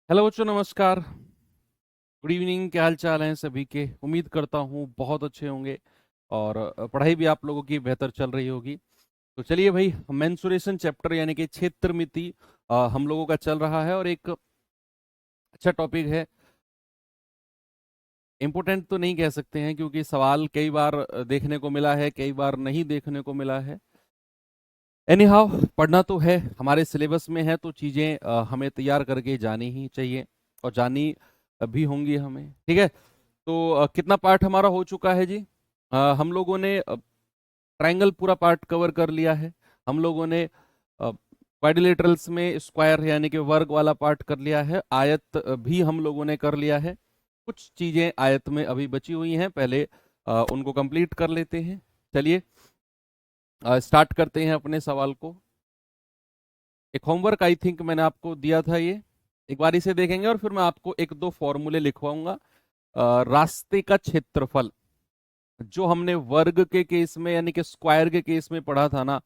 Hello बच्चों, नमस्कार। Good evening. क्या हाल चाल हैं सभी के? उम्मीद करता हूँ बहुत अच्छे होंगे और पढ़ाई भी आप लोगों की बेहतर चल रही होगी। तो चलिए भाई, मेंसुरेशन चैप्टर यानी कि क्षेत्र मिति हम लोगों का चल रहा है और एक अच्छा टॉपिक है। इम्पोर्टेंट तो नहीं कह सकते हैं क्योंकि सवाल कई बार देखने को मिला है, कई बार नहीं देखने को मिला है। एनी हाउ, पढ़ना तो है, हमारे सिलेबस में है, तो चीज़ें हमें तैयार करके जानी ही चाहिए और जानी भी होंगी हमें। ठीक है। तो कितना पार्ट हमारा हो चुका है जी? हम लोगों ने ट्रायंगल पूरा पार्ट कवर कर लिया है। हम लोगों ने क्वाड्रिलेटरल्स में स्क्वायर यानी कि वर्ग वाला पार्ट कर लिया है। आयत भी हम लोगों ने कर लिया है। कुछ चीजें आयत में अभी बची हुई हैं, पहले उनको कंप्लीट कर लेते हैं। चलिए स्टार्ट करते हैं अपने सवाल को। एक होमवर्क आई थिंक मैंने आपको दिया था, ये एक बार इसे देखेंगे और फिर मैं आपको एक दो फॉर्मूले लिखवाऊंगा। रास्ते का क्षेत्रफल जो हमने वर्ग के केस में यानी कि स्क्वायर के केस में पढ़ा था ना,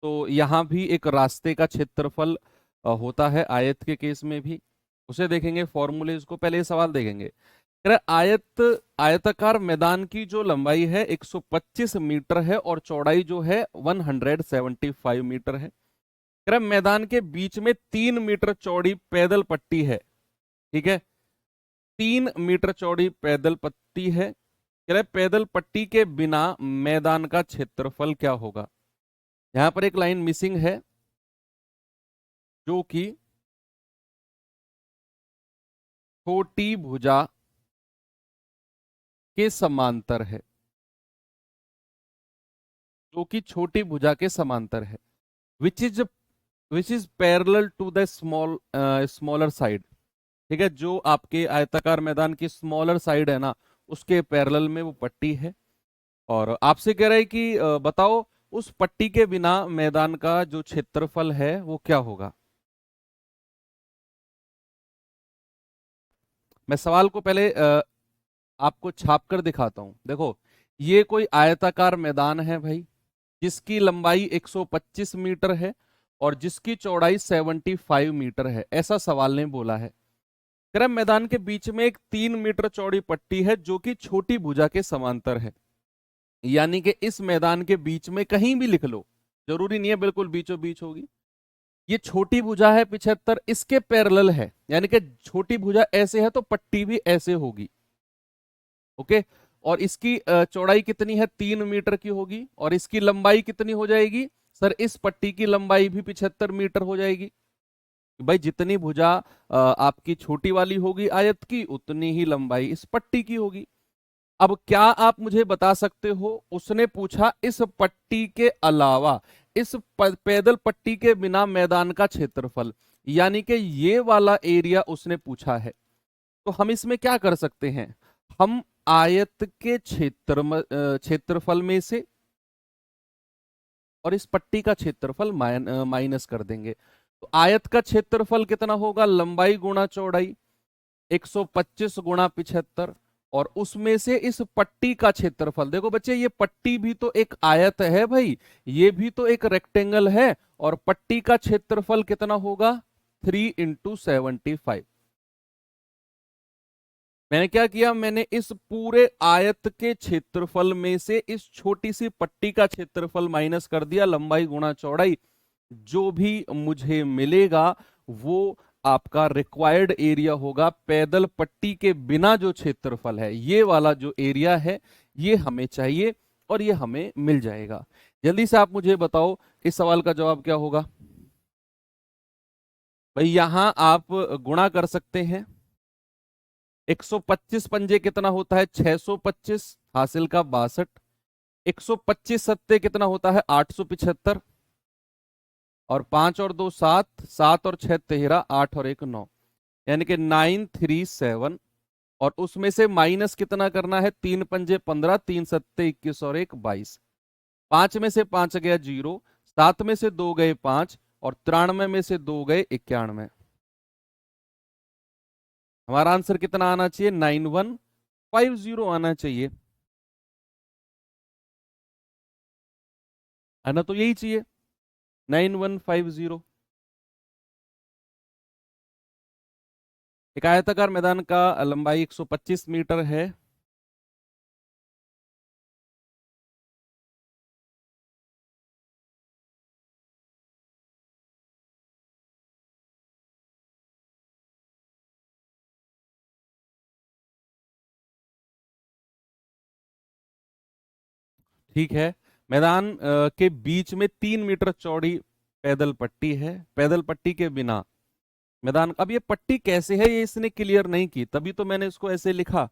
तो यहाँ भी एक रास्ते का क्षेत्रफल होता है आयत के केस में भी। उसे देखेंगे, फॉर्मूलेज को। पहले ये सवाल देखेंगे। कह रहा है, आयताकार मैदान की जो लंबाई है 125 मीटर है और चौड़ाई जो है 175 मीटर है। कह रहा है, मैदान के बीच में 3 मीटर चौड़ी पैदल पट्टी है। ठीक है, 3 मीटर चौड़ी पैदल पट्टी है। कह रहे हैं, पैदल पट्टी के बिना मैदान का क्षेत्रफल क्या होगा? यहां पर एक लाइन मिसिंग है जो कि छोटी भुजा के समांतर है। जो कि छोटी भुजा के समांतर है। Which is parallel to the smaller side. ठीक है, जो आपके आयताकार मैदान की स्मॉलर साइड है ना, उसके पैरेलल में वो पट्टी है। और आपसे कह रहा है कि बताओ उस पट्टी के बिना मैदान का जो क्षेत्रफल है वो क्या होगा। मैं सवाल को पहले आपको छाप कर दिखाता हूं। देखो, ये कोई आयताकार मैदान है भाई, जिसकी लंबाई 125 मीटर है और जिसकी चौड़ाई 75 मीटर है, ऐसा सवाल ने बोला है। कह रहा है, मैदान के बीच में एक 3 मीटर चौड़ी पट्टी है जो कि छोटी भुजा के समांतर है। यानी कि इस मैदान के बीच में कहीं भी लिख लो, जरूरी नहीं है बिल्कुल बीचों बीच होगी। ये छोटी भुजा है 75, इसके पैरेलल है, यानी कि छोटी भुजा ऐसे है तो पट्टी भी ऐसे होगी। ओके। और इसकी चौड़ाई कितनी है? 3 मीटर की होगी। और इसकी लंबाई कितनी हो जाएगी? सर, इस पट्टी की लंबाई भी 75 मीटर हो जाएगी। भाई, जितनी भुजा आपकी छोटी वाली होगी आयत की, उतनी ही लंबाई इस पट्टी की होगी। अब क्या आप मुझे बता सकते हो, उसने पूछा इस पट्टी के अलावा, इस पैदल पट्टी के बिना मैदान का क्षेत्रफल, यानी कि ये वाला एरिया उसने पूछा है। तो हम इसमें क्या कर सकते हैं? हम आयत के क्षेत्रफल में से और इस पट्टी का क्षेत्रफल माइनस कर देंगे। तो आयत का क्षेत्रफल कितना होगा? लंबाई गुणा चौड़ाई, 125 गुणा 75। और उसमें से इस पट्टी का क्षेत्रफल, देखो बच्चे, ये पट्टी भी तो एक आयत है भाई, ये भी तो एक रेक्टेंगल है। और पट्टी का क्षेत्रफल कितना होगा? 3 × 75। मैंने क्या किया? मैंने इस पूरे आयत के क्षेत्रफल में से इस छोटी सी पट्टी का क्षेत्रफल माइनस कर दिया, लंबाई गुणा चौड़ाई। जो भी मुझे मिलेगा वो आपका रिक्वायर्ड एरिया होगा। पैदल पट्टी के बिना जो क्षेत्रफल है, ये वाला जो एरिया है, ये हमें चाहिए और ये हमें मिल जाएगा। जल्दी से आप मुझे बताओ इस सवाल का जवाब क्या होगा। भाई, यहां आप गुणा कर सकते हैं। 125 पंजे कितना होता है? 625, हासिल का 62। 125 सत्ते कितना होता है? 875। और 5 और 2 7, 7 और 6 13, 8 और 1 9, यानी कि 937। और उसमें से माइनस कितना करना है? 3 पंजे 15, 3 सत्ते 21 और 1 22। 5 में से 5 गया 0, 7 में से 2 गए 5, और 93 में से 2 गए 91। हमारा आंसर कितना आना चाहिए? 9150 आना चाहिए, है ना? तो यही चाहिए, 9150। एक आयताकार मैदान का लंबाई 125 मीटर है। ठीक है। मैदान के बीच में 3 मीटर चौड़ी पैदल पट्टी है। पैदल पट्टी के बिना मैदान, अब ये पट्टी कैसे है ये इसने क्लियर नहीं की, तभी तो मैंने इसको ऐसे लिखा।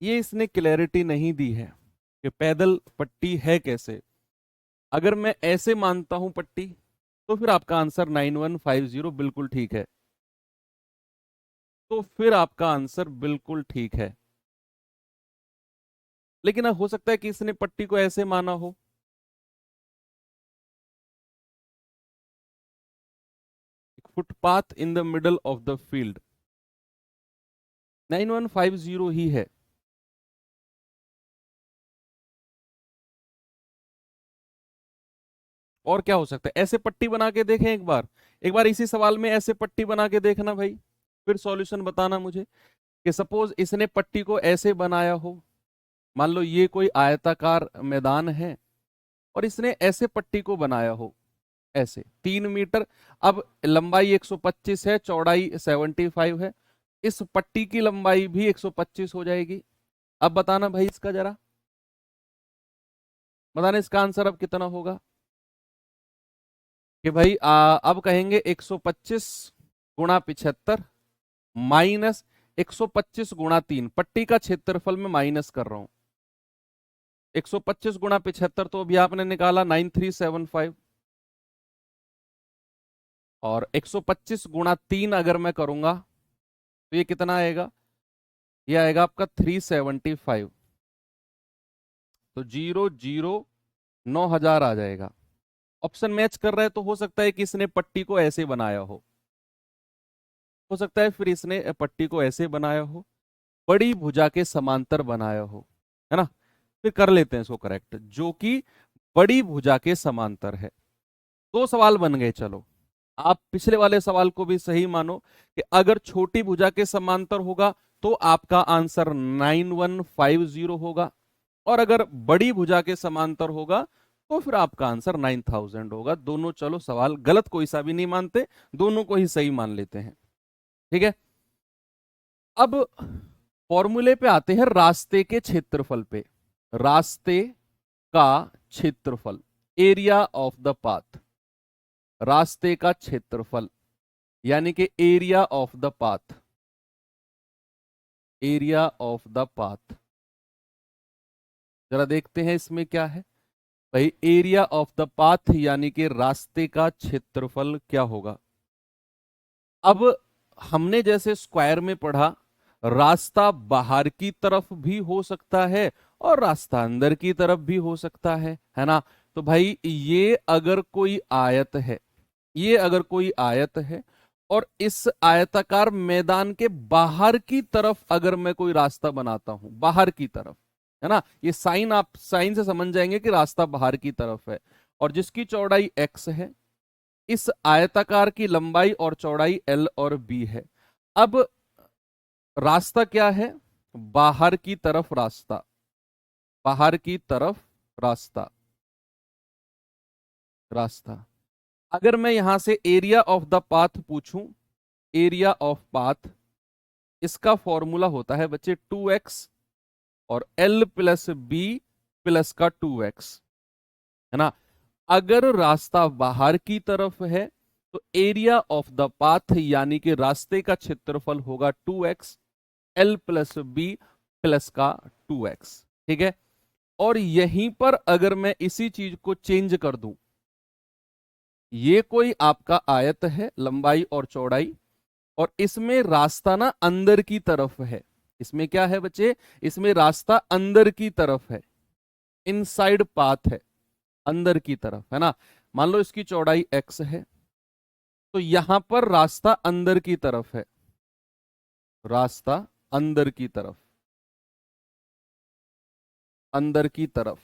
ये इसने क्लैरिटी नहीं दी है कि पैदल पट्टी है कैसे। अगर मैं ऐसे मानता हूं पट्टी, तो फिर आपका आंसर 9150 बिल्कुल ठीक है। तो फिर आपका आंसर बिल्कुल ठीक है। लेकिन हो सकता है कि इसने पट्टी को ऐसे माना हो। Footpath in the middle of the field, 9150 ही है। और क्या हो सकता है, ऐसे पट्टी बना के देखें एक बार। एक बार इसी सवाल में ऐसे पट्टी बना के देखना भाई, फिर सॉल्यूशन बताना मुझे। कि सपोज इसने पट्टी को ऐसे बनाया हो, मान लो ये कोई आयताकार मैदान है और इसने ऐसे पट्टी को बनाया हो, ऐसे 3 मीटर। अब लंबाई 125 है, चौड़ाई 75 है। इस पट्टी की लंबाई भी 125 हो जाएगी। अब बताना भाई इसका जरा, बताना इसका आंसर अब कितना होगा। कि भाई अब कहेंगे 125 गुणा 75 माइनस 125 गुणा 3, पट्टी का क्षेत्रफल में माइनस कर रहा हूं। 125 गुणा 75 तो अभी आपने निकाला 9375, और 125 गुणा 3 अगर मैं करूंगा तो ये कितना आएगा, ये आएगा आपका 375। तो 009,000 आ जाएगा। ऑप्शन मैच कर रहा है तो हो सकता है कि इसने पट्टी को ऐसे बनाया हो सकता है फिर इसने पट्टी को ऐसे बनाया हो, बड़ी भुजा के समांतर बनाया हो, है ना। फिर कर लेते हैं इसको करेक्ट, जो कि बड़ी भुजा के समांतर है। दो सवाल बन गए। चलो, आप पिछले वाले सवाल को भी सही मानो कि अगर छोटी भुजा के समांतर होगा तो आपका आंसर 9150 होगा, और अगर बड़ी भुजा के समांतर होगा तो फिर आपका आंसर 9000 होगा। दोनों, चलो सवाल गलत कोई सा भी नहीं मानते, दोनों को ही सही मान लेते हैं। ठीक है। अब फॉर्मूले पे आते हैं रास्ते के क्षेत्रफल पे। रास्ते का क्षेत्रफल, एरिया ऑफ द पाथ, रास्ते का क्षेत्रफल यानी कि area of the path, area of the path. जरा देखते हैं इसमें क्या है भाई। एरिया ऑफ द पाथ यानी कि रास्ते का क्षेत्रफल क्या होगा। अब हमने जैसे स्क्वायर में पढ़ा, रास्ता बाहर की तरफ भी हो सकता है और रास्ता अंदर की तरफ भी हो सकता है ना। तो भाई ये अगर कोई आयत है, ये अगर कोई आयत है और इस आयताकार मैदान के बाहर की तरफ अगर मैं कोई रास्ता बनाता हूं, बाहर की तरफ, है ना, ये साइन, आप साइन से समझ जाएंगे कि रास्ता बाहर की तरफ है, और जिसकी चौड़ाई x है, इस आयताकार की लंबाई और चौड़ाई l और b है। अब रास्ता क्या है, बाहर की तरफ रास्ता, बाहर की तरफ रास्ता, रास्ता। अगर मैं यहां से एरिया ऑफ द पाथ पूछूं, एरिया ऑफ पाथ, इसका फॉर्मूला होता है बच्चे 2x और l प्लस बी प्लस का 2x, है ना। अगर रास्ता बाहर की तरफ है तो एरिया ऑफ द पाथ यानी कि रास्ते का क्षेत्रफल होगा 2x, l plus B plus का 2x। ठीक है। और यहीं पर अगर मैं इसी चीज को चेंज कर दूं, ये कोई आपका आयत है, लंबाई और चौड़ाई, और इसमें रास्ता ना अंदर की तरफ है। इसमें क्या है बच्चे, इसमें रास्ता अंदर की तरफ है, इनसाइड पाथ है, अंदर की तरफ, है ना। मान लो इसकी चौड़ाई x है, तो यहां पर रास्ता अंदर की तरफ है, रास्ता अंदर की तरफ, अंदर की तरफ,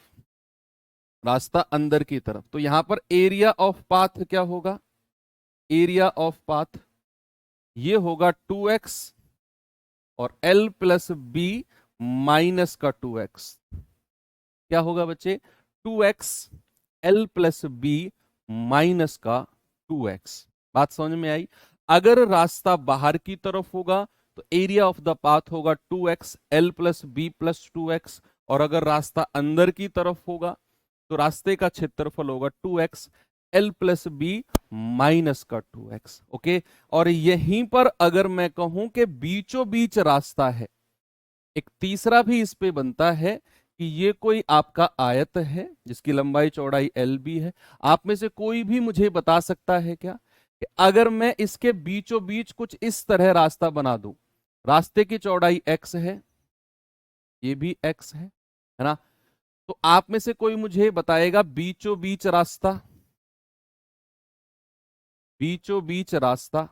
रास्ता अंदर की तरफ। तो यहां पर एरिया ऑफ पाथ क्या होगा, एरिया ऑफ पाथ ये होगा 2x और l प्लस बी माइनस का 2x। क्या होगा बच्चे? 2x l plus B minus का 2x। बात समझ में आई? अगर रास्ता बाहर की तरफ होगा तो एरिया ऑफ द पाथ होगा 2x l plus B plus 2x, और अगर रास्ता अंदर की तरफ होगा तो रास्ते का क्षेत्रफल होगा 2x l plus B minus का 2x। ओके, और यहीं पर अगर मैं कहूं कि बीचों बीच रास्ता है, एक तीसरा भी इस पे बनता है कि ये कोई आपका आयत है जिसकी लंबाई चौड़ाई एल बी है। आप में से कोई भी मुझे बता सकता है क्या कि अगर मैं इसके बीचों बीच कुछ इस तरह रास्ता बना दूं, रास्ते की चौड़ाई x है, ये भी x है ना, तो आप में से कोई मुझे बताएगा बीचों बीच रास्ता, बीचों बीच रास्ता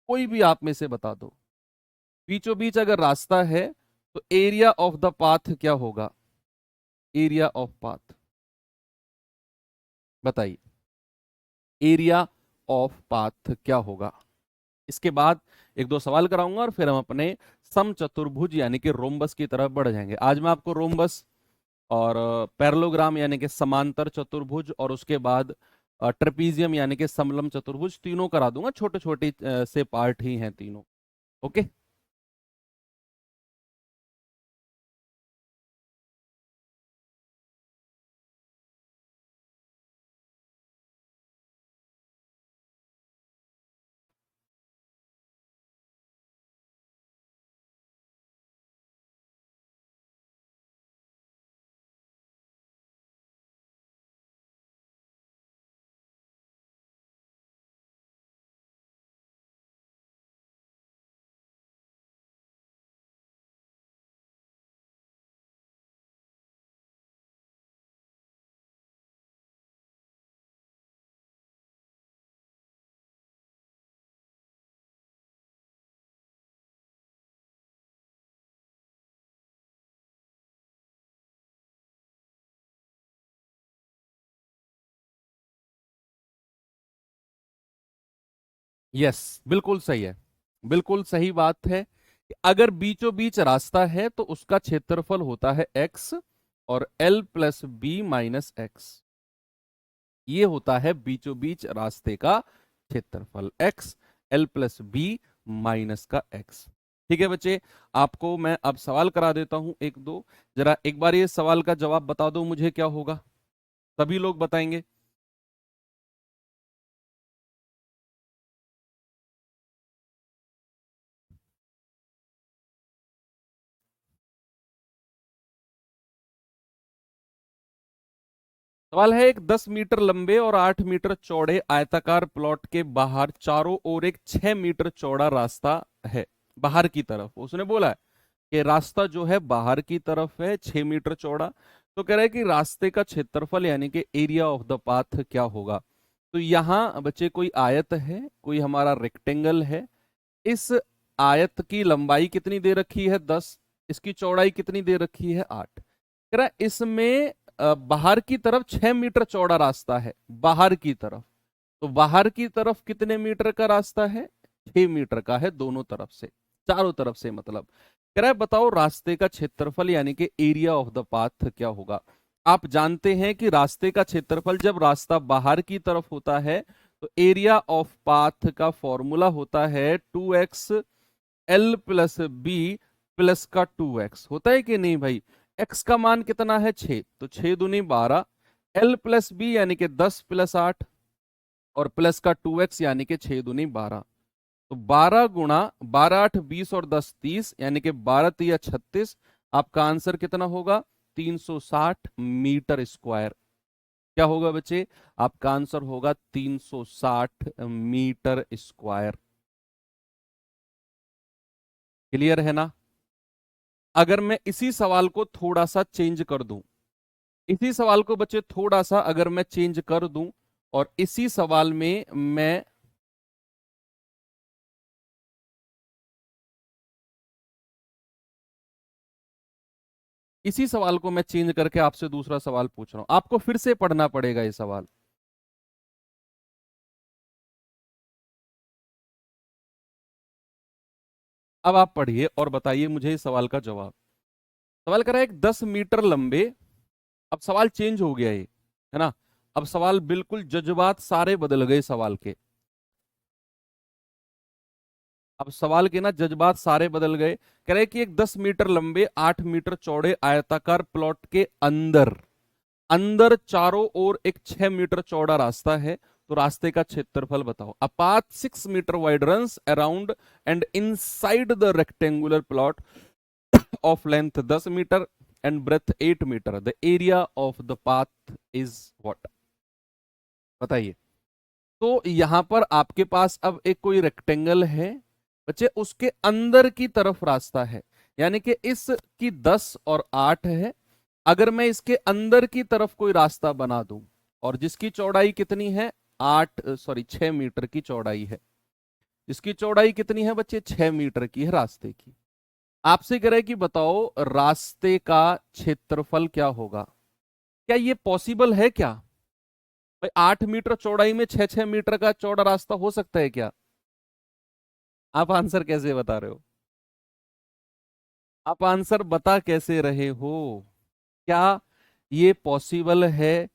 कोई भी आप में से बता दो। बीचों बीच अगर रास्ता है तो एरिया ऑफ द पाथ क्या होगा? एरिया ऑफ पाथ बताइए, एरिया ऑफ पाथ क्या होगा? इसके बाद एक दो सवाल कराऊंगा और फिर हम अपने समचतुर्भुज यानी कि रोम्बस की तरफ बढ़ जाएंगे। आज मैं आपको रोम्बस और पैरेललोग्राम यानी कि समांतर चतुर्भुज और उसके बाद ट्रेपीजियम यानी कि समलंब चतुर्भुज तीनों करा दूंगा। छोटे छोटे से पार्ट ही हैं तीनों। ओके, यस, बिल्कुल सही है, बिल्कुल सही बात है कि अगर बीचों बीच रास्ता है तो उसका क्षेत्रफल होता है x और l plus B minus x. ये होता है बीचों बीच रास्ते का क्षेत्रफल, x l plus B minus का x। ठीक है बच्चे, आपको मैं अब सवाल करा देता हूं एक दो। जरा एक बार ये सवाल का जवाब बता दो मुझे, क्या होगा? सभी लोग बताएंगे? सवाल है, एक 10 मीटर लंबे और 8 मीटर चौड़े आयताकार प्लॉट के बाहर चारों ओर एक 6 मीटर चौड़ा रास्ता है। बाहर की तरफ उसने बोला है कि रास्ता जो है बाहर की तरफ है 6 मीटर चौड़ा। तो कह रहा है कि रास्ते का क्षेत्रफल यानी कि एरिया ऑफ द पाथ क्या होगा? तो यहां बच्चे कोई आयत है, कोई हमारा रेक्टेंगल है। इस आयत की लंबाई कितनी दे रखी है? 10। इसकी चौड़ाई कितनी दे रखी है? 8। कह रहा है इसमें बाहर की तरफ 6 मीटर चौड़ा रास्ता है, बाहर की तरफ। तो बाहर की तरफ कितने मीटर का रास्ता है? 6 मीटर का है, दोनों तरफ से, चारों तरफ से मतलब। कह रहा है बताओ रास्ते का क्षेत्रफल यानी कि एरिया ऑफ द पाथ क्या होगा? आप जानते हैं कि रास्ते का क्षेत्रफल जब रास्ता बाहर की तरफ होता है तो एरिया ऑफ पाथ का फॉर्मूला होता है 2x l plus B plus का 2x। होता है कि नहीं भाई? x का मान कितना है? 6, तो 6 दूनी 12, l प्लस बी यानी कि 10 प्लस 8, और प्लस का 2x यानी कि 6 दूनी 12। तो 12 गुणा 12 8 20 और 10 30 यानी कि 12 तिया 36। आपका आंसर कितना होगा? 360 मीटर स्क्वायर। क्या होगा बच्चे? आपका आंसर होगा 360 मीटर स्क्वायर। क्लियर है ना? अगर मैं इसी सवाल को थोड़ा सा चेंज कर दूं, इसी सवाल को बच्चे थोड़ा सा अगर मैं चेंज कर दूं और इसी सवाल में मैं इसी सवाल को मैं चेंज करके आपसे दूसरा सवाल पूछ रहा हूं, आपको फिर से पढ़ना पड़ेगा ये सवाल। अब आप पढ़िए और बताइए मुझे इस सवाल का जवाब। सवाल कर रहा है एक 10 मीटर लंबे, अब सवाल चेंज हो गया ये, है ना। अब सवाल बिल्कुल जज्बात सारे बदल गए सवाल के। अब सवाल के ना जज्बात सारे बदल गए। कह रहे कि एक 10 मीटर लंबे 8 मीटर चौड़े आयताकार प्लॉट के अंदर अंदर चारों ओर एक 6 मीटर चौड़ा रास्ता है, तो रास्ते का क्षेत्रफल बताओ। A path 6 metre wide runs around and inside the rectangular plot of length 10 metre and breadth 8 metre, the area of the path is what. बताइए। तो यहां पर आपके पास अब एक कोई रेक्टेंगल है बच्चे, उसके अंदर की तरफ रास्ता है, यानी कि इस की 10 और 8 है। अगर मैं इसके अंदर की तरफ कोई रास्ता बना दूं और जिसकी चौड़ाई कितनी है 6 मीटर की चौड़ाई है, जिसकी चौड़ाई कितनी है बच्चे 6 मीटर की है रास्ते की। आपसे कह रहे कि बताओ रास्ते का क्षेत्रफल क्या होगा। क्या ये पॉसिबल है क्या भाई? 8 मीटर चौड़ाई में 6 मीटर का चौड़ा रास्ता हो सकता है क्या? आप आंसर कैसे बता रहे हो? आप आंसर बता कैसे रहे हो? क्या ये पॉसिबल है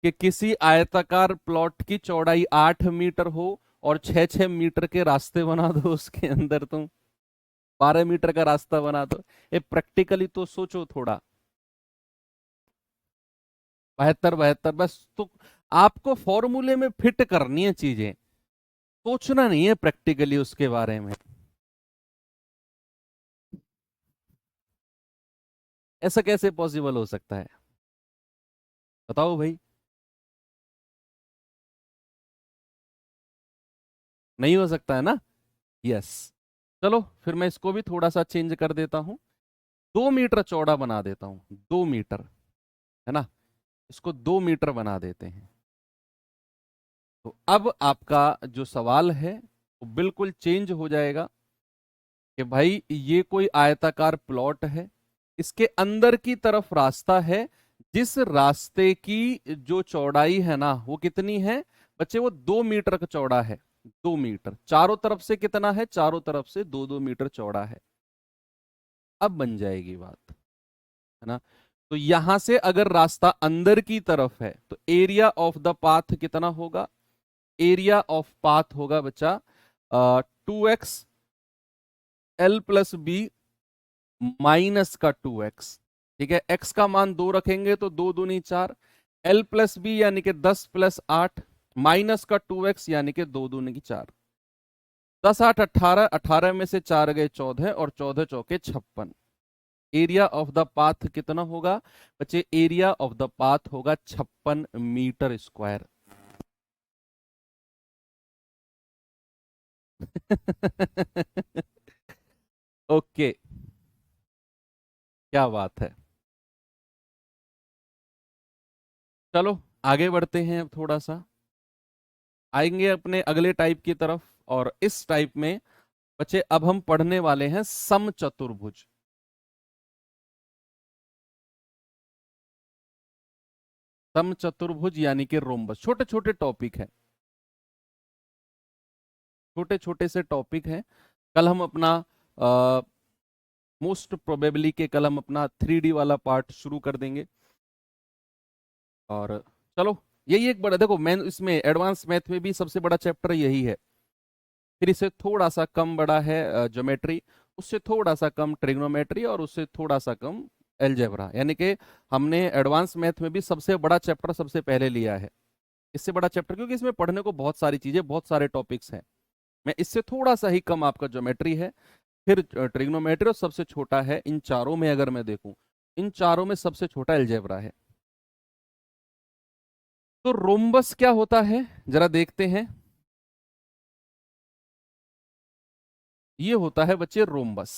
कि किसी आयताकार प्लॉट की चौड़ाई 8 मीटर हो और 6 मीटर के रास्ते बना दो उसके अंदर, तुम 12 मीटर का रास्ता बना दो? ये प्रैक्टिकली तो सोचो थोड़ा। 72 72 बस तो आपको फॉर्मूले में फिट करनी है चीजें, सोचना नहीं है प्रैक्टिकली उसके बारे में। ऐसा कैसे पॉसिबल हो सकता है? बताओ भाई। नहीं हो सकता है ना? यस। चलो फिर मैं इसको भी थोड़ा सा चेंज कर देता हूं, 2 मीटर चौड़ा बना देता हूं, 2 मीटर, है ना। इसको 2 मीटर बना देते हैं। तो अब आपका जो सवाल है वो बिल्कुल चेंज हो जाएगा कि भाई ये कोई आयताकार प्लॉट है, इसके अंदर की तरफ रास्ता है, जिस रास्ते की जो चौड़ाई है ना वो कितनी है बच्चे, वो 2 मीटर का चौड़ा है। 2 मीटर चारों तरफ से कितना है, चारों तरफ से 2 2 मीटर चौड़ा है। अब बन जाएगी बात, है ना। तो यहां से अगर रास्ता अंदर की तरफ है तो एरिया ऑफ द पाथ कितना होगा? एरिया ऑफ पाथ होगा बच्चा 2x L plus B minus का 2x। ठीक है, x का मान 2 रखेंगे तो 2 दूनी 4, एल प्लस बी यानी कि 10 प्लस 8 माइनस का 2x यानी कि 2 दूनी की 4। 10 8 18, 18 में से 4 गए 14 और 14 चौके 56। एरिया ऑफ द पाथ कितना होगा बच्चे? एरिया ऑफ द पाथ होगा 56 मीटर स्क्वायर। ओके, क्या बात है। चलो आगे बढ़ते हैं, अब थोड़ा सा आएंगे अपने अगले टाइप की तरफ। और इस टाइप में बच्चे अब हम पढ़ने वाले हैं समचतुर्भुज। समचतुर्भुज यानी कि रोम्बस। छोटे छोटे टॉपिक है, छोटे छोटे से टॉपिक हैं। कल हम अपना मोस्ट प्रोबेबली के कल हम अपना 3D वाला पार्ट शुरू कर देंगे। और चलो यही एक बड़ा, देखो मैं इसमें एडवांस मैथ में भी सबसे बड़ा चैप्टर यही है। फिर इससे थोड़ा सा कम बड़ा है ज्योमेट्री, उससे थोड़ा सा कम ट्रिग्नोमेट्री और उससे थोड़ा सा कम एलजेब्रा। यानी कि हमने एडवांस मैथ में भी सबसे बड़ा चैप्टर सबसे पहले लिया है। इससे बड़ा चैप्टर क्योंकि इसमें पढ़ने को बहुत सारी चीजें, बहुत सारे टॉपिक्स हैं। मैं इससे थोड़ा सा ही कम आपका ज्योमेट्री है, फिर ट्रिग्नोमेट्री, और सबसे छोटा है इन चारों में, अगर मैं देखूं इन चारों में सबसे छोटा एलजेब्रा है। तो रोम्बस क्या होता है जरा देखते हैं। ये होता है बच्चे रोम्बस,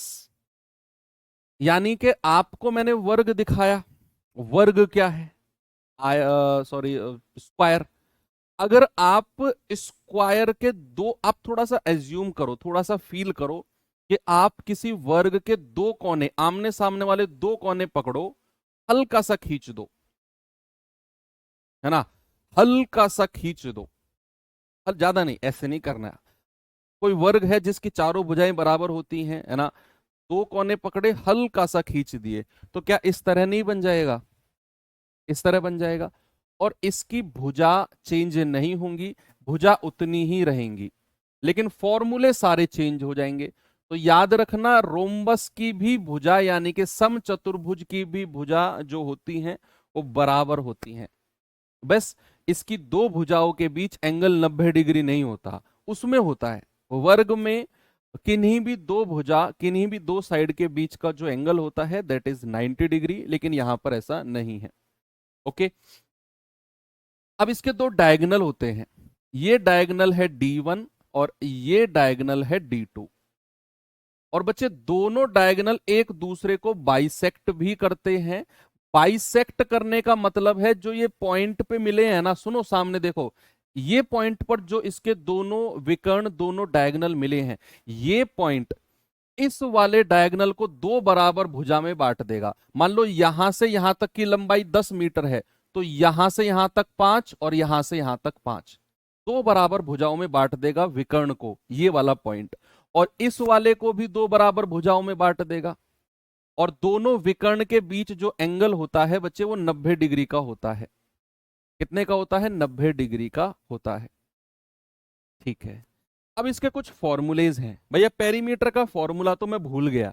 यानी कि आपको मैंने वर्ग दिखाया। वर्ग क्या है? Sorry, square. अगर आप स्क्वायर के दो, आप थोड़ा सा एज्यूम करो, थोड़ा सा फील करो कि आप किसी वर्ग के दो कोने, आमने सामने वाले दो कोने पकड़ो, हल्का सा खींच दो, है ना, हल्का सा खींच दो, ज्यादा नहीं, ऐसे नहीं करना है। कोई वर्ग है जिसकी चारों भुजाएं बराबर होती हैं, है ना, दो कोने पकड़े, हल्का सा खींच दिए, तो क्या इस तरह नहीं बन जाएगा? इस तरह बन जाएगा। और इसकी भुजा चेंज नहीं होंगी, भुजा उतनी ही रहेंगी, लेकिन फॉर्मूले सारे चेंज हो जाएंगे। तो याद रखना, रोम्बस की भी भुजा यानी कि समचतुर्भुज की भी भुजा जो होती हैं वो बराबर होती हैं। बस इसकी दो भुजाओं के बीच एंगल 90 डिग्री नहीं होता, उसमें होता है वर्ग में किन्हीं भी दो भुजा, किन्हीं भी दो साइड के बीच का जो एंगल होता है दैट इज 90 डिग्री, लेकिन यहां पर ऐसा नहीं है। ओके, अब इसके दो डायगोनल होते हैं, ये डायगोनल है D1 और ये डायगोनल है D2। और बच्चे दोनों डायगोनल एक दूसरे को बाइसेक्ट भी करते हैं। बाइसेक्ट करने का मतलब है जो ये पॉइंट पे मिले हैं ना, सुनो सामने देखो, ये पॉइंट पर जो इसके दोनों विकर्ण, दोनों डायगोनल मिले हैं, ये पॉइंट इस वाले डायगोनल को दो बराबर भुजा में बांट देगा। मान लो यहां से यहां तक की लंबाई 10 मीटर है, तो यहां से यहां तक 5 और यहां से यहां तक 5, दो बराबर भुजाओं में बांट देगा विकर्ण को, ये वाला पॉइंट। और इस वाले को भी दो बराबर भुजाओं में बांट देगा। और दोनों विकर्ण के बीच जो एंगल होता है बच्चे वो 90 डिग्री का होता है। कितने का होता है? 90 डिग्री का होता है। ठीक है, अब इसके कुछ फॉर्मूलेज हैं। भैया पेरीमीटर का फॉर्मूला तो मैं भूल गया,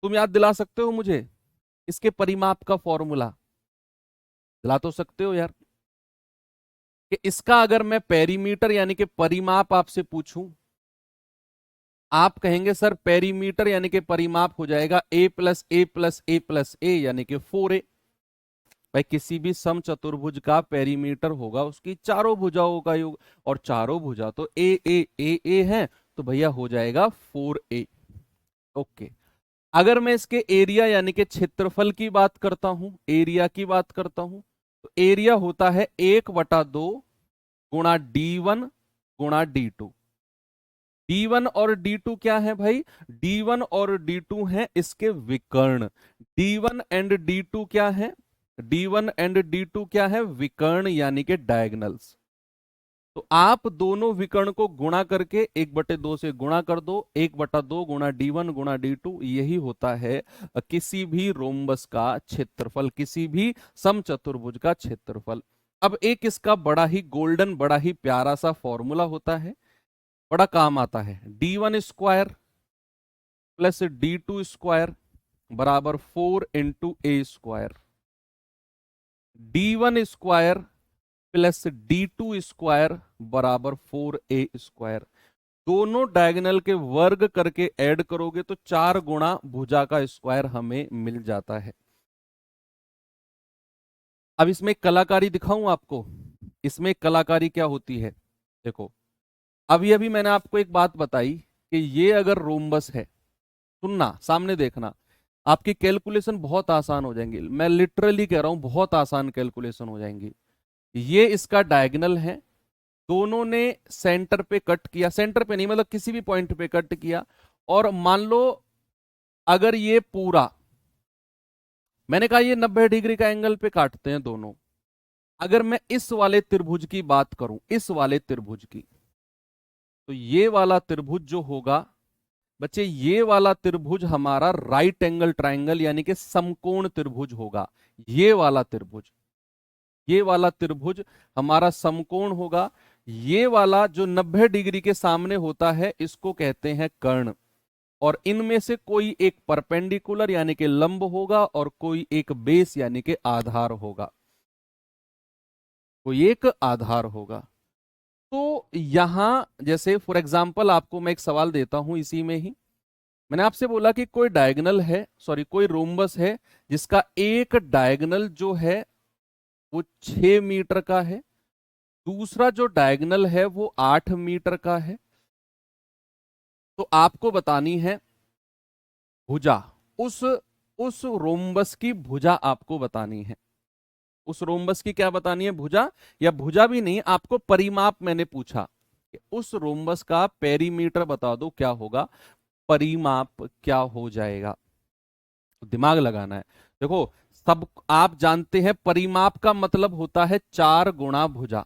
तुम याद दिला सकते हो मुझे इसके परिमाप का फॉर्मूला? दिला तो सकते हो यार, कि इसका अगर मैं पेरीमीटर यानी कि परिमाप आपसे पूछूं, आप कहेंगे सर पेरीमीटर यानी कि परिमाप हो जाएगा a plus a plus a plus a यानी कि 4a। भाई किसी भी समचतुर्भुज का पेरीमीटर होगा उसकी चारों भुजाओं का योग, और चारों भुजा तो ए है, तो भैया हो जाएगा 4a। ओके, अगर मैं इसके एरिया यानी कि क्षेत्रफल की बात करता हूं, एरिया की बात करता हूं, तो एरिया होता है 1/2 गुणा D1 गुणा D2। D1 और D2 क्या है भाई? D1 और D2 है इसके विकर्ण। D1 एंड D2 क्या है? D1 एंड D2 क्या है? विकर्ण यानी कि डायगोनल्स। तो आप दोनों विकर्ण को गुणा करके 1/2 से गुणा कर दो, 1/2 गुणा D1 गुणा D2, यही होता है किसी भी रोम्बस का क्षेत्रफल, किसी भी समचतुर्भुज का क्षेत्रफल। अब एक इसका बड़ा ही गोल्डन, बड़ा ही प्यारा सा फॉर्मूला होता है, बड़ा काम आता है। D1 square plus D2 square बराबर 4 into a square. D1 square plus D2 square बराबर 4a स्क्वायर। दोनों डायगोनल के वर्ग करके ऐड करोगे तो 4 गुणा भुजा का स्क्वायर हमें मिल जाता है। अब इसमें कलाकारी दिखाऊं आपको, इसमें कलाकारी क्या होती है। देखो, अभी अभी मैंने आपको एक बात बताई कि ये अगर रोम्बस है, सुनना सामने देखना, आपकी कैलकुलेशन बहुत आसान हो जाएंगी। मैं लिटरली कह रहा हूं बहुत आसान कैलकुलेशन हो जाएंगी। ये इसका डायगोनल है, दोनों ने सेंटर पे कट किया, सेंटर पे नहीं मतलब किसी भी पॉइंट पे कट किया, और मान लो अगर ये पूरा, मैंने कहा ये 90 डिग्री का एंगल पे काटते हैं दोनों। अगर मैं इस वाले त्रिभुज की बात करूं, इस वाले त्रिभुज की, तो ये वाला त्रिभुज जो होगा बच्चे, ये वाला त्रिभुज हमारा राइट एंगल ट्राइंगल यानी कि समकोण त्रिभुज होगा। ये वाला त्रिभुज, ये वाला त्रिभुज हमारा समकोण होगा। ये वाला जो 90 डिग्री के सामने होता है इसको कहते हैं कर्ण, और इनमें से कोई एक परपेंडिकुलर यानी कि लंब होगा और कोई एक बेस यानी कि आधार होगा, कोई एक आधार होगा। तो यहां जैसे फॉर एग्जांपल आपको मैं एक सवाल देता हूं इसी में ही, मैंने आपसे बोला कि कोई डायगोनल है, सॉरी कोई रोम्बस है जिसका एक डायगोनल जो है वो 6 मीटर का है, दूसरा जो डायगोनल है वो 8 मीटर का है। तो आपको बतानी है भुजा, उस उस रोम्बस की भुजा आपको बतानी है। उस रोम्बस की क्या बतानी है? भुजा, या भुजा भी नहीं, आपको परिमाप मैंने पूछा कि उस रोम्बस का पेरीमीटर बता दो क्या होगा, परिमाप क्या हो जाएगा। दिमाग लगाना है। देखो, सब आप जानते हैं परिमाप का मतलब होता है 4 गुणा भुजा,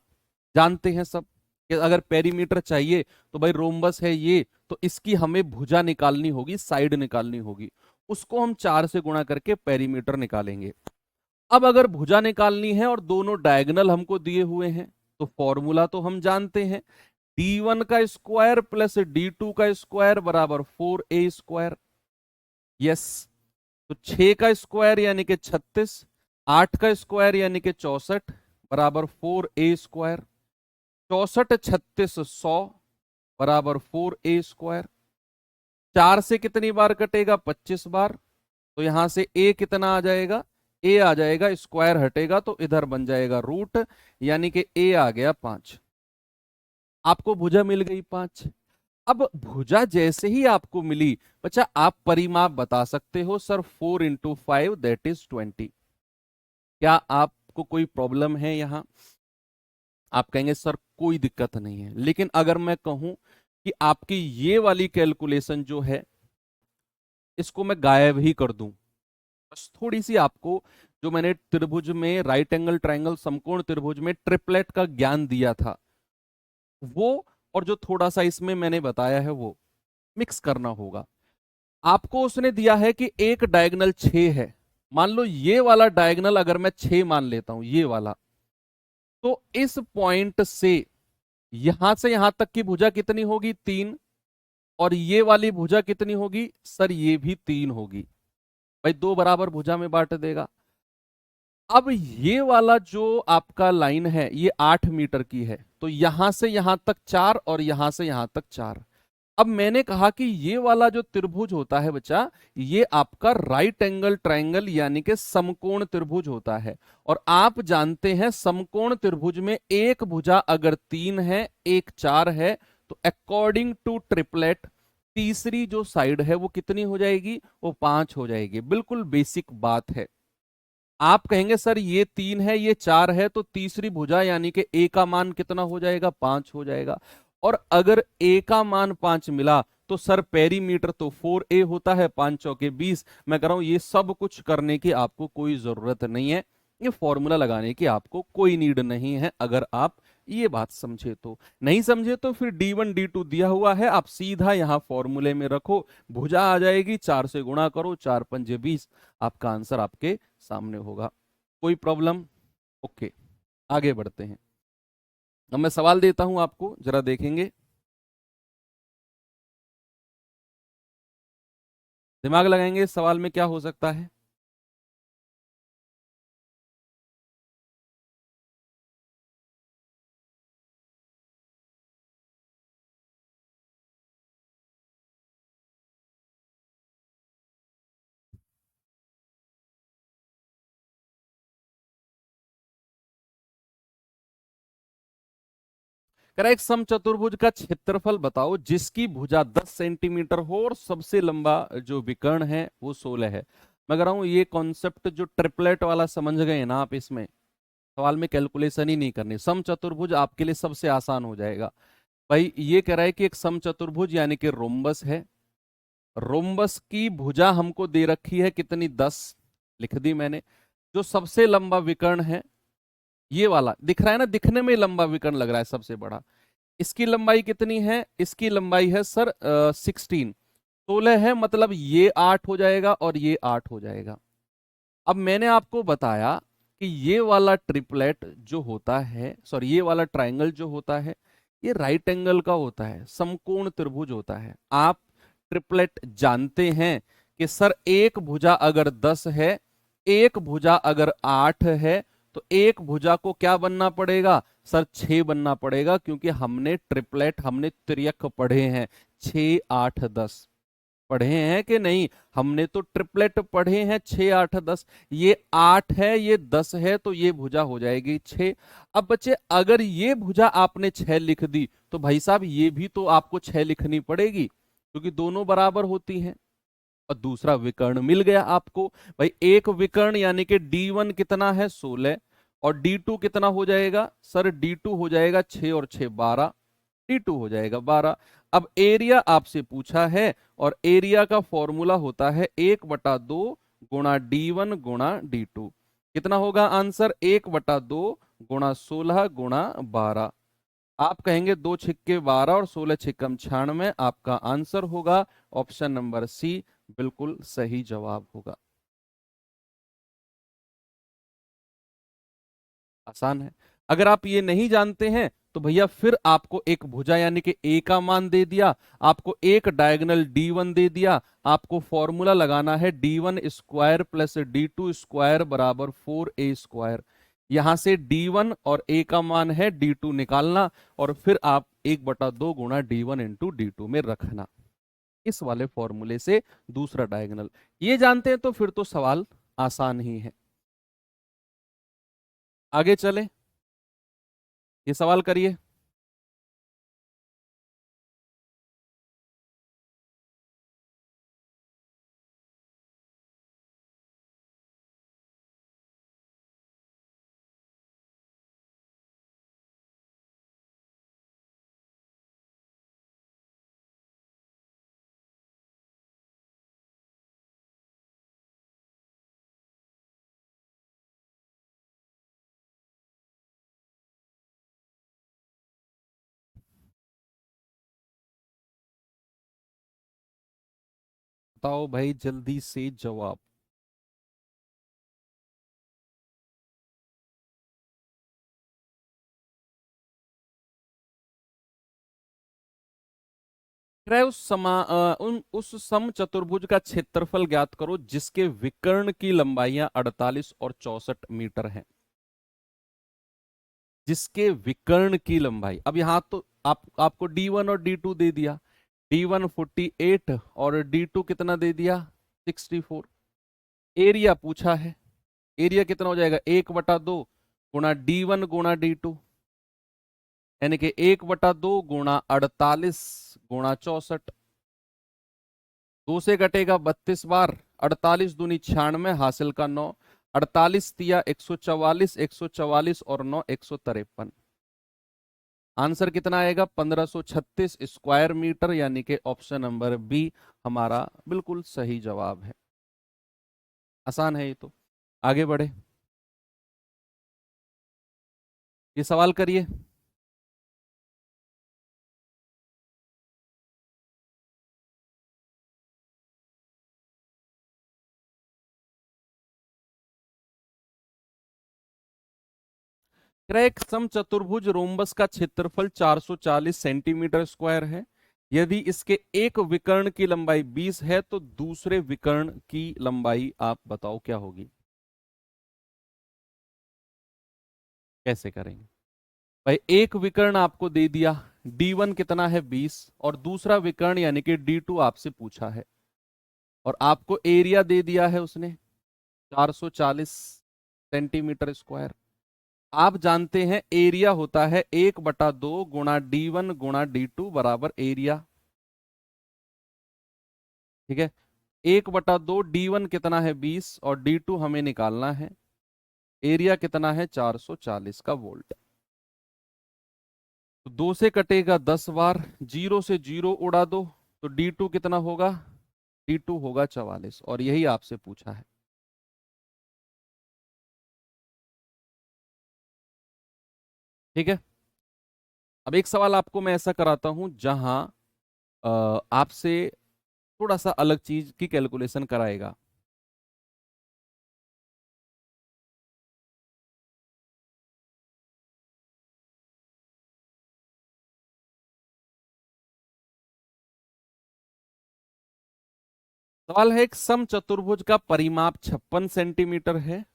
जानते हैं सब। कि अगर पेरीमीटर चाहिए तो भाई रोम्बस है ये, तो इसकी हमें भुजा निकालनी होगी, साइड निकालनी होगी, उसको हम 4 से गुणा करके पेरीमीटर निकालेंगे। अब अगर भुजा निकालनी है और दोनों डायगोनल हमको दिए हुए हैं, तो फॉर्मूला तो हम जानते हैं, d1 का स्क्वायर प्लस d2 का स्क्वायर बराबर 4a स्क्वायर। यस, तो 6 का स्क्वायर यानी कि 36, 8 का स्क्वायर यानी कि 64 बराबर 4a स्क्वायर। 64 36 100 बराबर 4a स्क्वायर। 4 से कितनी बार कटेगा? 25 बार। तो यहां से a कितना आ जाएगा? a आ जाएगा, स्क्वायर हटेगा तो इधर बन जाएगा रूट, यानी कि a आ गया 5। आपको भुजा मिल गई 5। अब भुजा जैसे ही आपको मिली बच्चा, आप परिमाप बता सकते हो, सर 4 इंटू 5 दैट इज 20। क्या आपको कोई प्रॉब्लम है यहां? आप कहेंगे सर कोई दिक्कत नहीं है, लेकिन अगर मैं कहूं कि आपकी ये वाली कैलकुलेशन जो है इसको मैं गायब ही कर दूं, बस थोड़ी सी आपको, जो मैंने त्रिभुज में, राइट एंगल ट्रायंगल समकोण त्रिभुज में ट्रिपलेट का ज्ञान दिया था, वो और जो थोड़ा सा इसमें मैंने बताया है वो मिक्स करना होगा। आपको उसने दिया है कि एक डायगोनल 6 है, मान लो ये वाला डायगोनल अगर मैं 6 मान लेता हूं, ये वाला, तो इस पॉइंट से यहां तक की भुजा कितनी होगी? 3। और ये वाली भुजा कितनी होगी? सर ये भी 3 होगी। भाई 2 बराबर भुजा में बांट देगा। अब ये वाला जो आपका लाइन है ये 8 मीटर की है, तो यहां से यहां तक 4 और यहां से यहां तक 4। अब मैंने कहा कि ये वाला जो त्रिभुज होता है बच्चा, ये आपका राइट एंगल ट्रायंगल यानी कि समकोण त्रिभुज होता है। और आप जानते हैं समकोण त्रिभुज में एक भुजा अगर 3 है, एक 4 है, तो अकॉर्डिंग टू ट्रिपलेट तीसरी जो साइड है वो कितनी हो जाएगी? वो 5 हो जाएगी। बिल्कुल बेसिक बात है। आप कहेंगे सर ये 3 है, ये 4 है, तो तीसरी भुजा यानी कि a का मान कितना हो जाएगा? 5 हो जाएगा। और अगर a का मान 5 मिला तो सर पेरीमीटर तो 4a होता है, 5 चौके 20। मैं कह रहा हूं ये सब कुछ करने की आपको कोई जरूरत नहीं है, ये फॉर्मूला लगाने की आपको कोई नीड नहीं है, अगर आप ये बात समझे तो। नहीं समझे तो फिर d1 d2 दिया हुआ है, आप सीधा यहां फॉर्मूले में रखो, भुजा आ जाएगी, 4 से गुणा करो, 4 पंजे 20, आपका आंसर आपके सामने होगा। कोई प्रॉब्लम? ओके, आगे बढ़ते हैं। अब मैं सवाल देता हूं आपको, जरा देखेंगे, दिमाग लगाएंगे इस सवाल में क्या हो सकता है। करें, एक समचतुर्भुज का क्षेत्रफल बताओ जिसकी भुजा 10 सेंटीमीटर हो और सबसे लंबा जो विकर्ण है वो 16 है। मैं कह रहा हूं ये कॉन्सेप्ट जो ट्रिपलेट वाला समझ गए ना आप, इसमें सवाल में कैलकुलेशन ही नहीं करनी, समचतुर्भुज आपके लिए सबसे आसान हो जाएगा। भाई ये कह रहा है कि एक समचतुर्भुज यानी कि रोम्बस है, रोम्बस की भुजा हमको दे रखी है कितनी? 10 लिख दी मैंने। जो सबसे लंबा विकर्ण है ये वाला दिख रहा है ना, दिखने में लंबा विकर्ण लग रहा है सबसे बड़ा, इसकी लंबाई कितनी है? इसकी लंबाई है सर 16, 16 है, मतलब ये 8 हो जाएगा और ये 8 हो जाएगा। अब मैंने आपको बताया कि ये वाला ट्रिपलेट जो होता है, सॉरी ये वाला ट्राइंगल जो होता है, ये राइट एंगल का होता है, समकोण त्रिभुज होता है। आप ट्रिपलेट जानते हैं कि सर एक भुजा अगर 10 है, एक भुजा अगर 8 है, तो एक भुजा को क्या बनना पड़ेगा? सर 6 बनना पड़ेगा, क्योंकि हमने ट्रिपलेट, हमने त्रियक पढ़े हैं, 6 8 10 पढ़े हैं कि नहीं? हमने तो ट्रिपलेट पढ़े हैं, 6 8 10। ये 8 है, ये 10 है, तो ये भुजा हो जाएगी 6। अब बच्चे अगर ये भुजा आपने 6 लिख दी तो भाई साहब ये भी तो आपको 6 लिखनी पड़ेगी, क्योंकि दोनों बराबर होती हैं। और दूसरा विकर्ण मिल गया आपको। भाई एक विकर्ण यानी कि d1 कितना है? 16। और d2 कितना हो जाएगा? सर d2 हो जाएगा 6 और 6 12, d2 हो जाएगा 12। अब एरिया आपसे पूछा है, और एरिया का फॉर्मूला होता है 1/2 गुणा d1 गुणा d2। कितना होगा आंसर? 1/2 गुणा 16 गुणा 12। आप कहेंगे 2 छिक्के 12 और 16 छिक्कम 96। आपका आंसर होगा ऑप्शन नंबर सी, बिल्कुल सही जवाब होगा। आसान है। अगर आप ये नहीं जानते हैं तो भैया फिर आपको एक भुजा यानी कि ए का मान दे दिया, आपको एक डायगोनल D1 दे दिया, आपको फॉर्मूला लगाना है D1 square plus D2 square बराबर 4A स्क्वायर। यहां से D1 और A का मान है D2 निकालना, और फिर आप 1/2 गुणा D1 इंटू D2 में रखना, इस वाले फॉर्मूले से दूसरा डायगोनल। ये जानते हैं तो फिर तो सवाल आसान ही है। आगे चले, ये सवाल करिए। बताओ भाई जल्दी से जवाब। क्रय उस सम चतुर्भुज का क्षेत्रफल ज्ञात करो जिसके विकर्ण की लंबाइयां 48 और 64 मीटर हैं। जिसके विकर्ण की लंबाई, अब यहां तो आपको D1 और D2 दे दिया। D1 48 और D2 कितना दे दिया 64। एरिया पूछा है, एरिया कितना हो जाएगा 1/2 गुणा D1 गुणा D2, यानी कि 1/2 गुणा 48 गुणा 64। 2 से कटेगा 32 बार, 48 दूनी 96, हासिल का 9, 48 तिया 144, 144 और 9 153। आंसर कितना आएगा 1536 स्क्वायर मीटर, यानी कि ऑप्शन नंबर बी हमारा बिल्कुल सही जवाब है। आसान है ये तो। आगे बढ़े, ये सवाल करिए। एक समचतुर्भुज रोम्बस का क्षेत्रफल 440 सेंटीमीटर स्क्वायर है। यदि इसके एक विकर्ण की लंबाई 20 है तो दूसरे विकर्ण की लंबाई आप बताओ क्या होगी। कैसे करेंगे भाई, एक विकर्ण आपको दे दिया, D1 कितना है 20, और दूसरा विकर्ण यानी कि D2 आपसे पूछा है, और आपको एरिया दे दिया है उसने 440 सेंटीमीटर स्क्वायर। आप जानते हैं एरिया होता है 1/2 गुणा D1 गुणा D2 बराबर एरिया। ठीक है, 1/2, D1 कितना है 20 और D2 हमें निकालना है, एरिया कितना है 440 का वोल्ट। तो 2 से कटेगा 10 बार, 0 से 0 उड़ा दो, तो D2 कितना होगा, D2 होगा 44, और यही आपसे पूछा है। ठीक है, अब एक सवाल आपको मैं ऐसा कराता हूं जहां आपसे थोड़ा सा अलग चीज की कैलकुलेशन कराएगा। सवाल है, एक समचतुर्भुज का परिमाप 56 सेंटीमीटर है,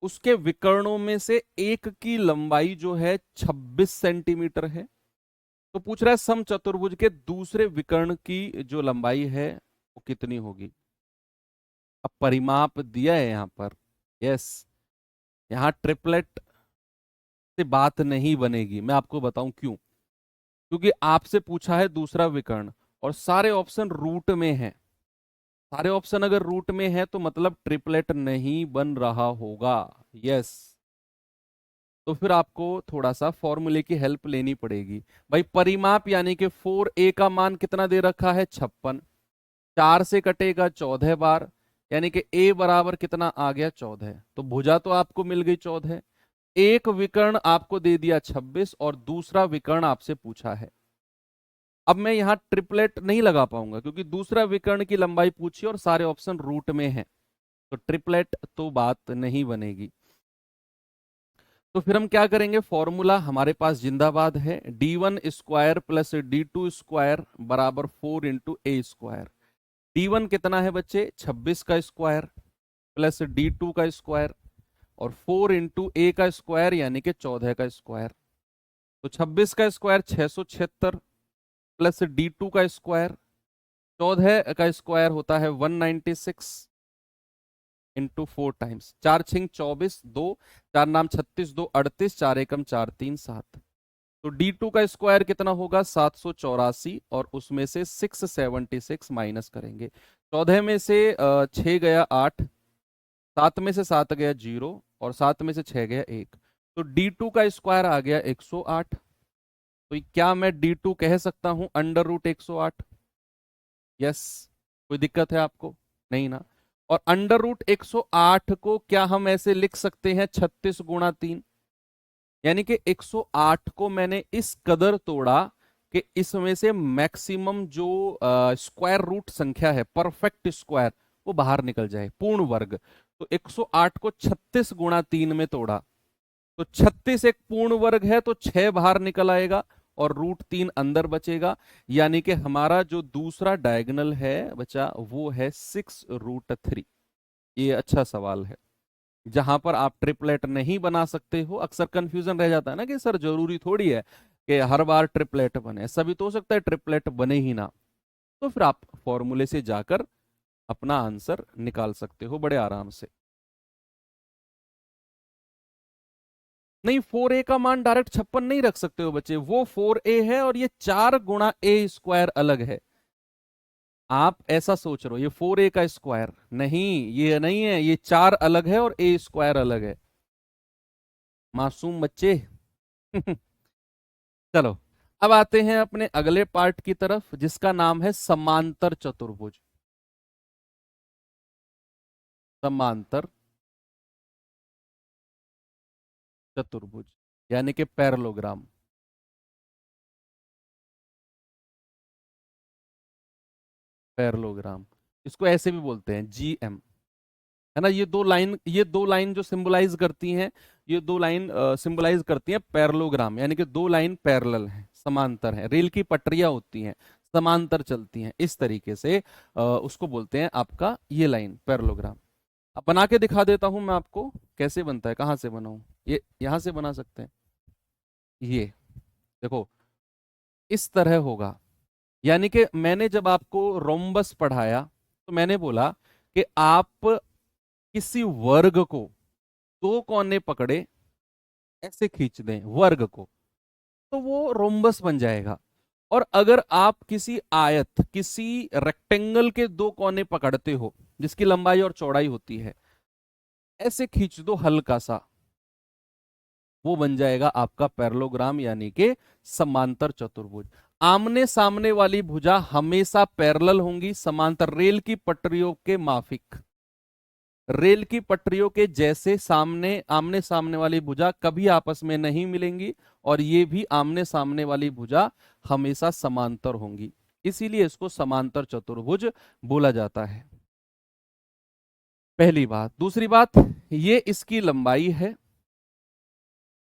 उसके विकर्णों में से एक की लंबाई जो है 26 सेंटीमीटर है। तो पूछ रहा है समचतुर्भुज के दूसरे विकर्ण की जो लंबाई है वो कितनी होगी। अब परिमाप दिया है यहां पर, यस, यहां ट्रिपलेट से बात नहीं बनेगी, मैं आपको बताऊं क्यों। क्योंकि आपसे पूछा है दूसरा विकर्ण, और सारे ऑप्शन रूट में हैं। सारे ऑप्शन अगर रूट में है तो मतलब ट्रिपलेट नहीं बन रहा होगा। यस, तो फिर आपको थोड़ा सा फॉर्मूले की हेल्प लेनी पड़ेगी। भाई परिमाप यानी कि 4a का मान कितना दे रखा है 56, 4 से कटेगा 14 बार, यानी कि a बराबर कितना आ गया 14। तो भुजा तो आपको मिल गई 14, एक विकर्ण आपको दे दिया 26 और दूसरा विकर्ण आपसे पूछा है। अब मैं यहां ट्रिपलेट नहीं लगा पाऊंगा क्योंकि दूसरा विकर्ण की लंबाई पूछी और सारे ऑप्शन रूट में हैं, तो ट्रिपलेट तो बात नहीं बनेगी। तो फिर हम क्या करेंगे, फॉर्मूला हमारे पास जिंदाबाद है, d1 square plus d2 square बराबर 4 × a स्क्वायर। d1 कितना है बच्चे, 26 का स्क्वायर प्लस d2 का स्क्वायर और 4 × a का स्क्वायर यानी कि 14 का स्क्वायर। तो 26 का स्क्वायर 676 प्लस d2 का स्क्वायर 14 का स्क्वायर होता है 196 इंटू 4 टाइम्स 4 छिंग 24, 2 4 नाम 36, 2 38, 4 एकम 4 3 7। तो d2 का स्क्वायर कितना होगा 784 और उसमें से 676 माइनस करेंगे। 14 में से 6 गया 8, 7 में से 7 गया 0 और 7 में से 6 गया 1। तो d2 का स्क्वायर आ गया 108। तो क्या मैं d2 कह सकता हूं √108? यस। कोई दिक्कत है आपको? नहीं ना। और √108 को क्या हम ऐसे लिख सकते हैं 36 × 3, यानी कि 108 को मैंने इस कदर तोड़ा कि इसमें से मैक्सिमम जो स्क्वायर रूट संख्या है, परफेक्ट स्क्वायर, वो बाहर निकल जाए, पूर्ण वर्ग। तो 108 को 36 × 3 में तोड़ा तो 36 एक पूर्ण वर्ग है, तो 6 बाहर निकल आएगा और √3 अंदर बचेगा, यानी कि हमारा जो दूसरा डायगोनल है बचा वो है 6√3। ये अच्छा सवाल है जहां पर आप ट्रिपलेट नहीं बना सकते हो। अक्सर कंफ्यूजन रह जाता है ना कि सर जरूरी थोड़ी है कि हर बार ट्रिपलेट बने, ऐसा भी तो हो सकता है ट्रिपलेट बने ही ना। तो फिर आप फॉर्मूले से जाकर अपना आंसर निकाल सकते हो बड़े आराम से। नहीं, 4a का मान डायरेक्ट 56 नहीं रख सकते हो बच्चे, वो 4a है और ये 4 × a² अलग है। आप ऐसा सोच रहे हो ये 4a का स्क्वायर, नहीं ये नहीं है, ये 4 अलग है और a² अलग है। मासूम बच्चे। चलो अब आते हैं अपने अगले पार्ट की तरफ जिसका नाम है समांतर चतुर्भुज। समांतर चतुर्भुज यानी कि पैरेललोग्राम। पैरेललोग्राम इसको ऐसे भी बोलते हैं GM, है ना। ये दो लाइन जो सिंबलाइज करती हैं, ये दो लाइन सिंबलाइज करती हैं पैरेललोग्राम, यानी कि दो लाइन पैरेलल हैं, समांतर हैं। रेल की पटरियां होती हैं, समांतर चलती हैं, इस तरीके से उसको बोलते हैं आपका ये लाइन पैरेललोग्राम। अब बना के दिखा देता हूं मैं आपको कैसे बनता है, कहां से बनाऊं। ये यहां से बना सकते हैं। ये देखो इस तरह होगा, यानी कि मैंने जब आपको रोम्बस पढ़ाया तो मैंने बोला कि आप किसी वर्ग को दो कोने पकड़े ऐसे खींच दें वर्ग को, तो वो रोम्बस बन जाएगा। और अगर आप किसी आयत, किसी रेक्टेंगल के दो कोने पकड़ते हो जिसकी लंबाई और चौड़ाई होती है, ऐसे खींच दो हल्का सा, वो बन जाएगा आपका पैरेललोग्राम यानी कि समांतर चतुर्भुज। आमने सामने वाली भुजा हमेशा पैरेलल होंगी, समांतर, रेल की पटरियों के माफिक, रेल की पटरियों के जैसे सामने, आमने सामने वाली भुजा कभी आपस में नहीं मिलेंगी और ये भी आमने सामने वाली भुजा हमेशा समांतर होंगी, इसीलिए इसको समांतर चतुर्भुज बोला जाता है। पहली बात। दूसरी बात, ये इसकी लंबाई है,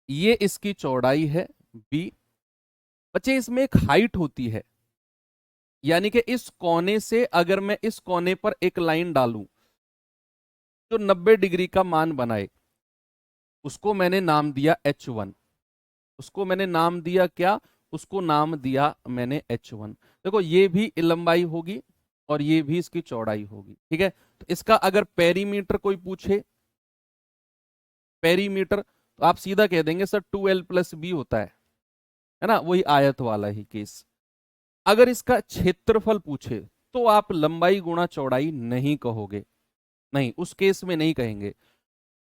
ये इसकी चौड़ाई है b। बच्चे इसमें एक हाइट होती है, यानी कि इस कोने से अगर मैं इस कोने पर एक लाइन डालूं जो 90 डिग्री का मान बनाए, उसको मैंने नाम दिया H1। उसको मैंने नाम दिया क्या, उसको नाम दिया मैंने H1। देखो ये भी लंबाई होगी और ये भी इसकी चौड़ाई होगी, ठीक है। तो इसका अगर पेरीमीटर कोई पूछे, पेरीमीटर, तो आप सीधा कह देंगे सर 2l + b होता है ना, वही आयत वाला ही केस। अगर इसका क्षेत्रफल पूछे तो आप लंबाई गुणा चौड़ाई नहीं कहोगे, नहीं, उस केस में नहीं कहेंगे।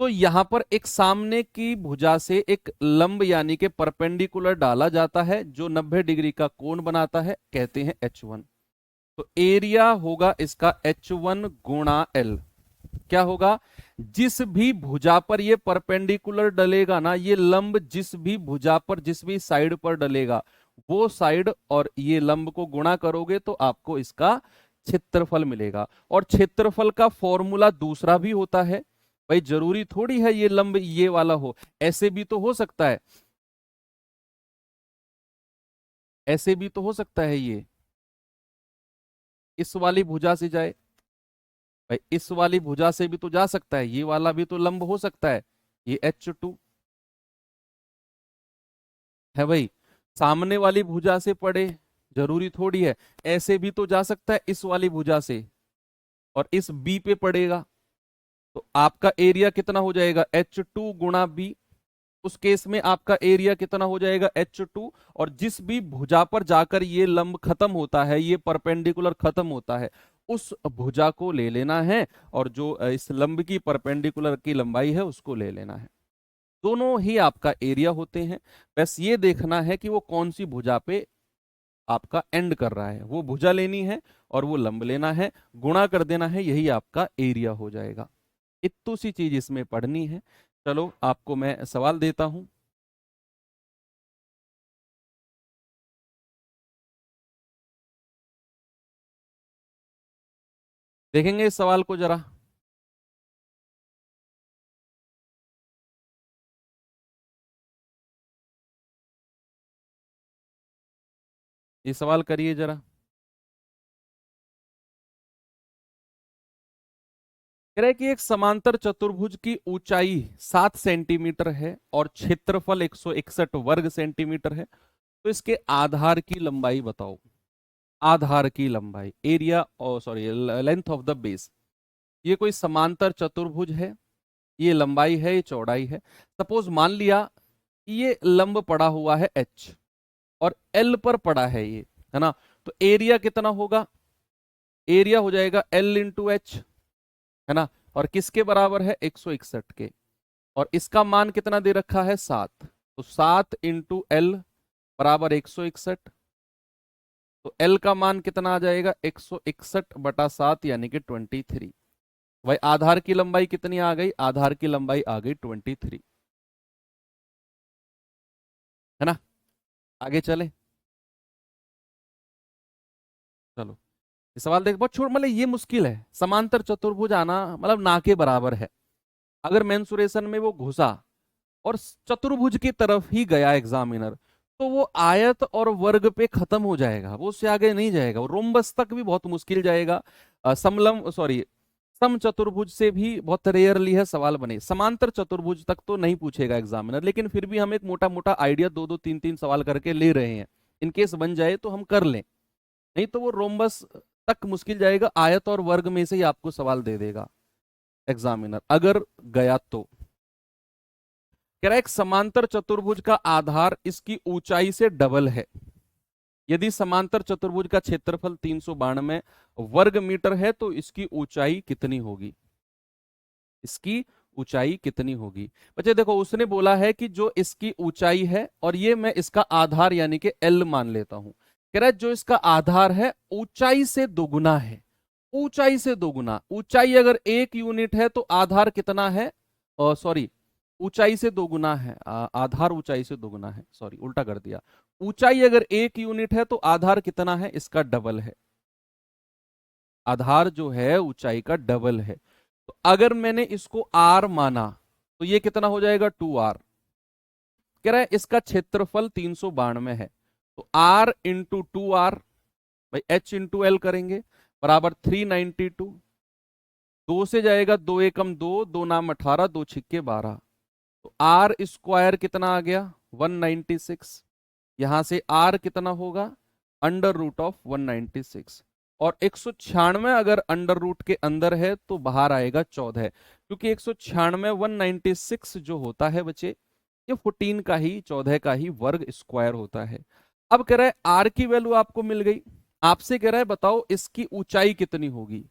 तो यहां पर एक सामने की भुजा से एक लंब यानी कि परपेंडिकुलर डाला जाता है जो 90 डिग्री का कोण बनाता है, कहते हैं H1। तो एरिया होगा इसका H1 × L। क्या होगा, जिस भी भुजा पर ये परपेंडिकुलर डलेगा ना, ये लंब जिस भी भुजा पर, जिस भी साइड पर डलेगा, वो साइड और ये लंब को गुणा करोगे तो आपको इसका क्षेत्रफल मिलेगा। और क्षेत्रफल का फॉर्मूला दूसरा भी होता है भाई, जरूरी थोड़ी है ये लंब ये वाला हो, ऐसे भी तो हो सकता है, ऐसे भी तो हो सकता है, ये इस वाली भुजा से जाए भाई, इस वाली भुजा से भी तो जा सकता है, ये वाला भी तो लंब हो सकता है, ये H2 है भाई। सामने वाली भुजा से पड़े, जरूरी थोड़ी है, ऐसे भी तो जा सकता है इस वाली भुजा से, और इस बी पे पड़ेगा, तो आपका एरिया कितना हो जाएगा, H2 गुणा बी। उस केस में आपका एरिया कितना हो जाएगा, H2। और जिस भी भुजा पर जाकर ये लंब खत्म होता है, ये परपेंडिकुलर खत्म होता है, उस भुजा को ले लेना है, और जो इस लंब की परपेंडिकुलर की लंबाई है उसको ले लेना है। दोनों ही आपका एरिया होते हैं, बस ये देखना है कि वो कौन सी भुजा पे आपका एंड कर रहा है, वो भुजा लेनी है और वो लंब लेना है, गुणा कर देना है, यही आपका एरिया हो जाएगा। इतनी सी चीज इसमें पढ़नी है। चलो आपको मैं सवाल देता हूं, देखेंगे इस सवाल को जरा। ये सवाल करिए जरा। कह रहा है कि एक समांतर चतुर्भुज की ऊंचाई 7 सेंटीमीटर है और क्षेत्रफल 161 वर्ग सेंटीमीटर है, तो इसके आधार की लंबाई बताओ। आधार की लंबाई, एरिया और sorry length of the base. ये कोई समांतर चतुर्भुज है, ये लंबाई है, ये चौड़ाई है। सपोज मान लिया कि ये लंब पड़ा हुआ है H और L पर पड़ा है ये, है ना, तो एरिया कितना होगा, एरिया हो जाएगा L इंटू एच, है ना, और किसके बराबर है, 161 के। और इसका मान कितना दे रखा है, 7, तो 7 इंटू L बराबर 161, तो L का मान कितना आ जाएगा, 161/7 यानी कि 23। भाई आधार की लंबाई कितनी आ गई, आधार की लंबाई आ गई 23, है ना। आगे चले, चलो ये सवाल देख, बहुत छोड़, मतलब ये मुश्किल है, समांतर चतुर्भुज आना मतलब ना के बराबर है। अगर मेंसुरेशन में वो घुसा और चतुर्भुज की तरफ ही गया एग्जामिनर, तो वो आयत और वर्ग पे खत्म हो जाएगा, वो उससे आगे नहीं जाएगा, वो रोम्बस तक भी बहुत मुश्किल जाएगा। समलम सॉरी सम चतुर्भुज से भी बहुत रेयरली है सवाल बने, समांतर चतुर्भुज तक तो नहीं पूछेगा एग्जामिनर, लेकिन फिर भी हम एक मोटा मोटा आइडिया दो दो तीन तीन सवाल करके ले रहे हैं, इनकेस बन जाए तो हम कर लें, नहीं तो वो रोम्बस तक मुश्किल जाएगा, आयत और वर्ग में से ही आपको सवाल दे देगा एग्जामिनर अगर गया तो। कह रहा है एक समांतर चतुर्भुज का आधार इसकी ऊंचाई से डबल है, यदि समांतर चतुर्भुज का क्षेत्रफल 392 वर्ग मीटर है तो इसकी ऊंचाई कितनी होगी, इसकी ऊंचाई कितनी होगी। बच्चे देखो उसने बोला है कि जो इसकी ऊंचाई है, और ये मैं इसका आधार यानी कि L मान लेता हूं, कह रहा है जो इसका आधार है ऊंचाई से दोगुना है, ऊंचाई से दोगुना, ऊंचाई अगर 1 यूनिट है तो आधार कितना है, सॉरी ऊंचाई से दोगुना है, आधार ऊंचाई से दोगुना है, सॉरी उल्टा कर दिया, ऊंचाई अगर 1 यूनिट है तो आधार कितना है, इसका डबल है, आधार जो है ऊंचाई का डबल है। तो अगर मैंने इसको R माना तो ये कितना हो जाएगा, 2R। कह रहा है इसका क्षेत्रफल 392 है, तो R इंटू 2R, भाई H इंटू L करेंगे, बराबर 392, दो से जाएगा, दो एकम दो, दो नाम 18, दो छिक्के 12, तो आर स्क्वायर कितना आ गया, 196। यहां से आर कितना होगा, अंडर रूट ऑफ 196, और 196 अगर अंडर रूट के अंदर है तो बाहर आएगा 14, क्योंकि 196 196 जो होता है बच्चे, ये 14 का ही, 14 का ही वर्ग स्क्वायर होता है। अब कह रहा है आर की वैल्यू आपको मिल गई, आपसे कह रहा है बताओ इसकी ऊंचाई कितनी होगी,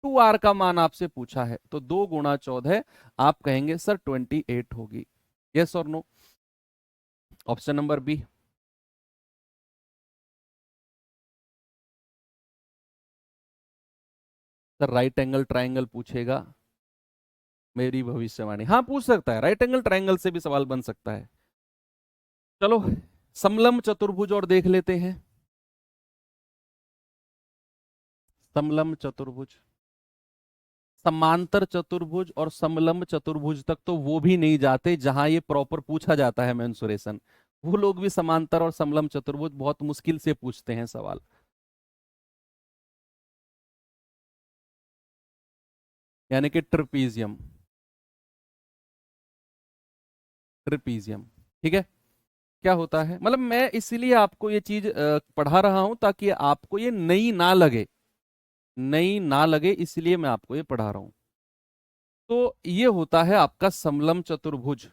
2R का मान आपसे पूछा है, तो 2 गुणा 14, आप कहेंगे सर 28 होगी, यस और no, option number B. Sir right angle triangle पूछेगा, मेरी भविष्यवाणी, हाँ पूछ सकता है, राइट एंगल ट्रायंगल से भी सवाल बन सकता है। चलो समलंब चतुर्भुज और देख लेते हैं। समलंब चतुर्भुज, समांतर चतुर्भुज और समलंब चतुर्भुज तक तो वो भी नहीं जाते जहां ये प्रॉपर पूछा जाता है मेंसुरेशन। वो लोग भी समांतर और समलंब चतुर्भुज बहुत मुश्किल से पूछते हैं सवाल। यानी कि ट्रिपीजियम, ट्रिपीजियम, ठीक है। क्या होता है, मतलब मैं इसीलिए आपको ये चीज पढ़ा रहा हूं ताकि आपको ये नई ना लगे, नई ना लगे, इसलिए मैं आपको ये पढ़ा रहा हूं। तो ये होता है आपका समलंब चतुर्भुज।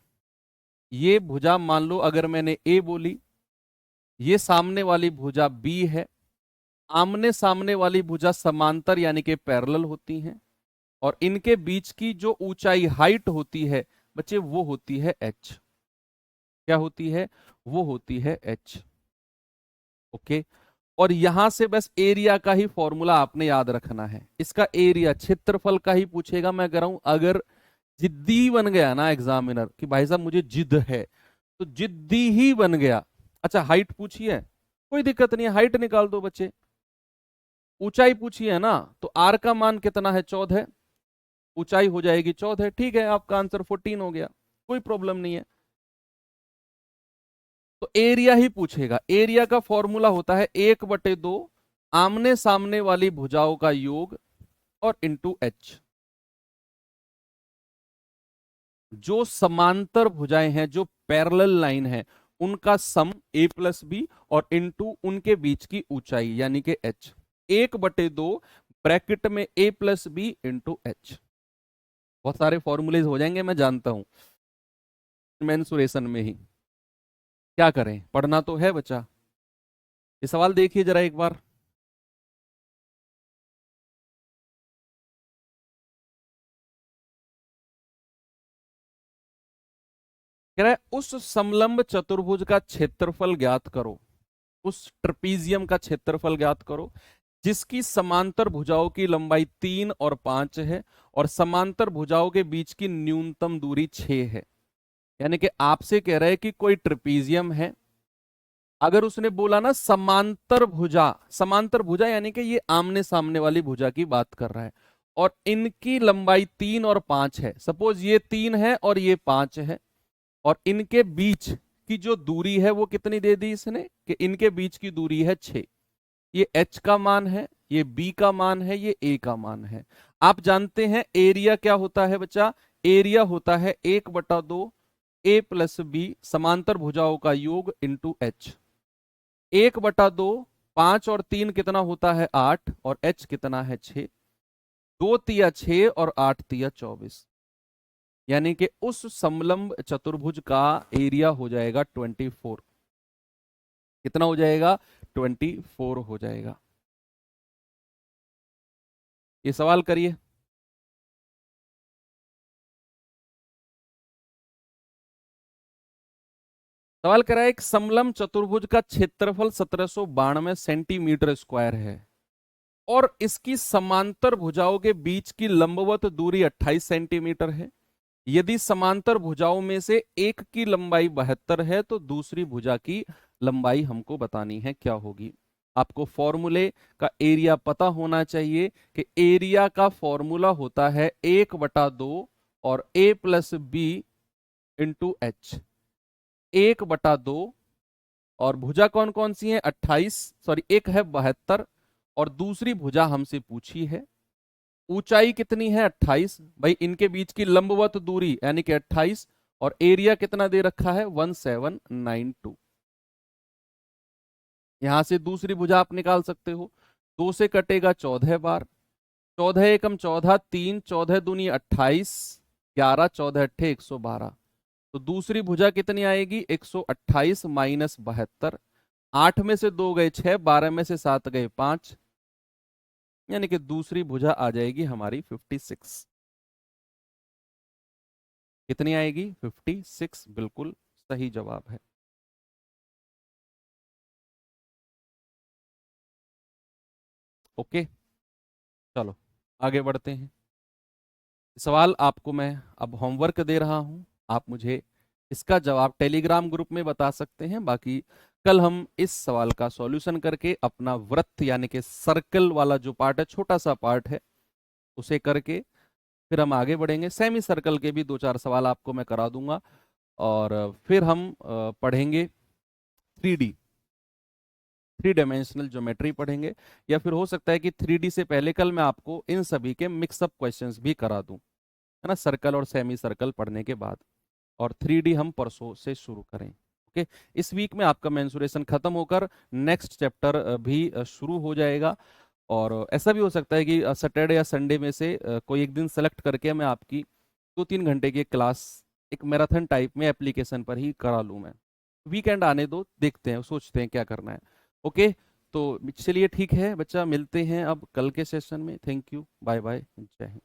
ये भुजा मान लो अगर मैंने ए बोली, ये सामने वाली भुजा बी है। आमने सामने वाली भुजा समांतर यानी कि पैरेलल होती हैं, और इनके बीच की जो ऊंचाई हाइट होती है बच्चे वो होती है एच। क्या होती है, वो होती है एच। ओके। और यहां से बस एरिया का ही फॉर्मूला आपने याद रखना है। इसका एरिया क्षेत्रफल का ही पूछेगा। मैं कह रहा हूं अगर जिद्दी बन गया ना एग्जामिनर कि भाई साहब मुझे जिद है, तो जिद्दी ही बन गया। अच्छा हाइट पूछी है, कोई दिक्कत नहीं है, हाइट निकाल दो बच्चे। ऊंचाई पूछी है ना, तो आर का मान कितना है, 14। ऊंचाई हो जाएगी 14, ठीक है, आपका आंसर 14 हो गया, कोई प्रॉब्लम नहीं है। तो एरिया ही पूछेगा। एरिया का फॉर्मूला होता है 1/2 आमने सामने वाली भुजाओं का योग और इंटू एच। जो समांतर भुजाएं हैं, जो पैरेलल लाइन है, उनका सम a+b और इंटू उनके बीच की ऊंचाई यानी कि h। 1/2 ब्रैकेट में a+b इंटू एच। बहुत सारे फॉर्मूलेज हो जाएंगे मैं जानता हूं मेंसुरेशन में ही। क्या करें, पढ़ना तो है बच्चा। ये सवाल देखिए जरा एक बार। कह रहा है उस समलंब चतुर्भुज का क्षेत्रफल ज्ञात करो। उस ट्रपीजियम का क्षेत्रफल ज्ञात करो जिसकी समांतर भुजाओं की लंबाई 3 और 5 है और समांतर भुजाओं के बीच की न्यूनतम दूरी 6 है। यानी कि आपसे कह रहा है कि कोई ट्रपीजियम है। अगर उसने बोला ना समांतर भुजा, समांतर भुजा यानी कि ये आमने सामने वाली भुजा की बात कर रहा है, और इनकी लंबाई 3 और 5 है। सपोज ये 3 है और ये 5 है, और इनके बीच की जो दूरी है वो कितनी दे दी इसने, कि इनके बीच की दूरी है 6। ये h का मान है, ये b का मान है, ये a का मान है। आप जानते हैं एरिया क्या होता है बच्चा, एरिया होता है 1/2 a+b समांतर भुजाओं का योग इंटू एच। 1/2, 5 और 3 कितना होता है 8, और h कितना है 6। 2 तिया 6 और 8 तिया 24। यानी कि उस समलंब चतुर्भुज का एरिया हो जाएगा 24। कितना हो जाएगा, 24 हो जाएगा। ये सवाल करिए। सवाल करा है एक समलंब चतुर्भुज का क्षेत्रफल 1792 सेंटीमीटर स्क्वायर है और इसकी समांतर भुजाओं के बीच की लंबवत दूरी 28 सेंटीमीटर है। यदि समांतर भुजाओं में से एक की लंबाई 72 है तो दूसरी भुजा की लंबाई हमको बतानी है, क्या होगी। आपको फॉर्मूले का एरिया पता होना चाहिए कि एरिया का फॉर्मूला होता है 1/2 और a+b इंटू एच। 1/2, और भुजा कौन कौन सी है, 28, सॉरी एक है 72, और दूसरी भुजा हमसे पूछी है। ऊंचाई कितनी है 28, भाई इनके बीच की लंबवत दूरी यानी कि 28, और एरिया कितना दे रखा है 1792। यहां से दूसरी भुजा आप निकाल सकते हो। 2 से कटेगा 14 बार, 14 एकम 14, 3 14 दूनी 28, 11 14 अट्ठे 112। तो दूसरी भुजा कितनी आएगी 128 माइनस 72। 8 में से 2 गए 6, 12 में से 7 गए 5, यानी कि दूसरी भुजा आ जाएगी हमारी 56। कितनी आएगी 56, बिल्कुल सही जवाब है। ओके, चलो आगे बढ़ते हैं। सवाल आपको मैं अब होमवर्क दे रहा हूं, आप मुझे इसका जवाब टेलीग्राम ग्रुप में बता सकते हैं। बाकी कल हम इस सवाल का सॉल्यूशन करके अपना वृत्त यानी कि सर्कल वाला जो पार्ट है, छोटा सा पार्ट है, उसे करके फिर हम आगे बढ़ेंगे। सेमी सर्कल के भी 2-4 सवाल आपको मैं करा दूंगा और फिर हम पढ़ेंगे 3D, 3 डायमेंशनल ज्योमेट्री पढ़ेंगे। या फिर हो सकता है कि 3D से पहले कल मैं आपको इन सभी के मिक्सअप क्वेश्चंस भी करा दूं, है ना, सर्कल और सेमी सर्कल पढ़ने के बाद। और 3D हम परसों से शुरू करें। ओके, इस वीक में आपका मेंसुरेशन खत्म होकर नेक्स्ट चैप्टर भी शुरू हो जाएगा। और ऐसा भी हो सकता है कि सैटरडे या संडे में से कोई एक दिन सेलेक्ट करके मैं आपकी 2-3 घंटे की क्लास एक मैराथन टाइप में एप्लीकेशन पर ही करा लूँ मैं। वीकेंड आने दो, देखते हैं, सोचते हैं क्या करना है। ओके, तो चलिए ठीक है बच्चा, मिलते हैं अब कल के सेशन में। थैंक यू, बाय बाय, जय हिंद।